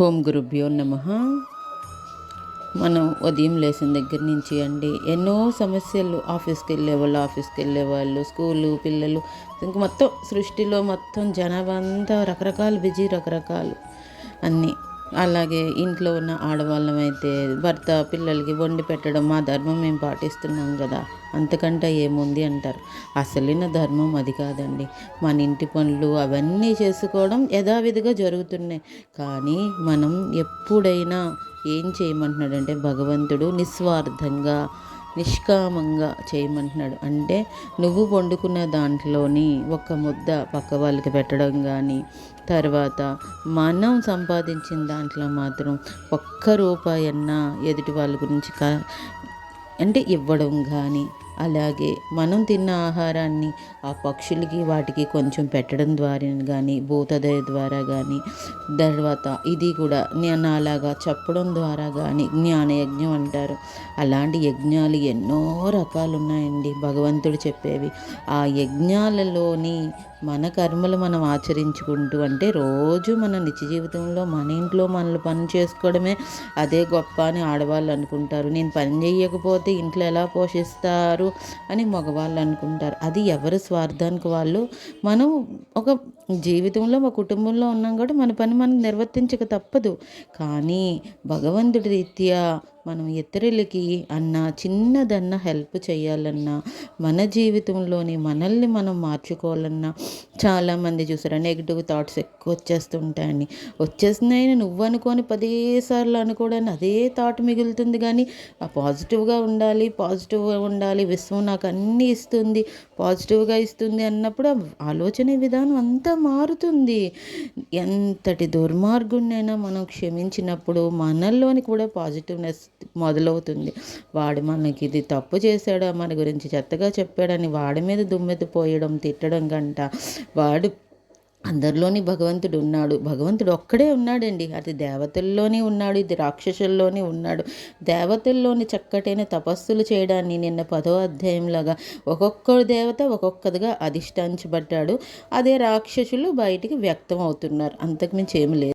ఓం గురుభ్యో నమః. మనం ఉదయం లేచిన దగ్గర నుంచి అండి ఎన్నో సమస్యలు, ఆఫీస్కి వెళ్ళేవాళ్ళు, స్కూలు పిల్లలు, ఇంక మొత్తం సృష్టిలో మొత్తం జనాభా అంతా రకరకాల బిజీ, రకరకాలు అన్నీ. అలాగే ఇంట్లో ఉన్న ఆడవాళ్ళమైతే భర్త పిల్లలకి వండి పెట్టడం మా ధర్మం మేము పాటిస్తున్నాం కదా, అంతకంటే ఏముంది అంటారు. అసలైన ధర్మం అది కాదండి. మన ఇంటి పనులు అవన్నీ చేసుకోవడం యథావిధిగా జరుగుతున్నాయి. కానీ మనం ఎప్పుడైనా ఏం చేయమంటున్నాడంటే భగవంతుడు నిస్వార్థంగా, నిష్కామంగా చేయమంటున్నాడు. అంటే నువ్వు వండుకున్న దాంట్లోని ఒక ముద్ద పక్క వాళ్ళకి పెట్టడం కానీ, తర్వాత మనం సంపాదించిన దాంట్లో మాత్రం ఒక్క రూపాయన్నా ఎదుటి వాళ్ళ గురించి అంటే ఇవ్వడం కానీ, అలాగే మనం తిన్న ఆహారాన్ని ఆ పక్షులకి వాటికి కొంచెం పెట్టడం ద్వారా కానీ, భూతదయ ద్వారా కానీ, తర్వాత ఇది కూడా నేను అలాగా చెప్పడం ద్వారా కానీ జ్ఞానయజ్ఞం అంటారు. అలాంటి యజ్ఞాలు ఎన్నో రకాలు ఉన్నాయండి భగవంతుడు చెప్పేవి. ఆ యజ్ఞాలలోని మన కర్మలు మనం ఆచరించుకుంటూ, అంటే రోజు మన నిత్య జీవితంలో మన ఇంట్లో మనల్ని పని చేసుకోవడమే అదే గొప్ప అని ఆడవాళ్ళు అనుకుంటారు. నేను పని చేయకపోతే ఇంట్లో ఎలా పోషిస్తారు అని మగవాళ్ళు అనుకుంటారు. అది ఎవరి స్వార్థానికి వాళ్ళు. మనం ఒక జీవితంలో ఒక కుటుంబంలో ఉన్నాం కాబట్టి మన పని మనం నిర్వర్తించక తప్పదు. కానీ భగవంతుడి రీత్యా మనం ఇతరులకి చిన్నదన్నా హెల్ప్ చేయాలన్నా, మన జీవితంలోని మనల్ని మనం మార్చుకోవాలన్నా, చాలామంది చూసారా నెగిటివ్ థాట్స్ ఎక్కువ వచ్చేస్తుంటాయని, వచ్చేస్తున్నాయని నువ్వు అనుకొని 10 సార్లు అనుకోవడానికి అదే థాట్ మిగులుతుంది. కానీ ఆ పాజిటివ్గా ఉండాలి, విశ్వం నాకు అన్నీ ఇస్తుంది, పాజిటివ్గా ఇస్తుంది అన్నప్పుడు ఆ ఆలోచన విధానం అంతా మారుతుంది. ఎంతటి దుర్మార్గుడినైనా మనం క్షమించినప్పుడు మనల్లోని కూడా పాజిటివ్నెస్ మొదలవుతుంది. వాడు మనకి ఇది తప్పు చేశాడా, మన గురించి చెత్తగా చెప్పాడని వాడి మీద దుమ్మెత్తిపోయడం, తిట్టడం కంట, వాడు అందరిలోని భగవంతుడు ఉన్నాడు. భగవంతుడు ఒక్కడే ఉన్నాడండి. అది దేవతల్లోనే ఉన్నాడు, ఇది రాక్షసుల్లోనే ఉన్నాడు. దేవతల్లోని చక్కటైన తపస్సులు చేయడాన్ని నిన్న 10వ అధ్యాయంలాగా ఒక్కొక్క దేవత ఒక్కొక్కదిగా అధిష్ఠించబడ్డాడు. అదే రాక్షసులు బయటికి వ్యక్తం అవుతున్నారు. అంతకుమించి ఏమి లేదు.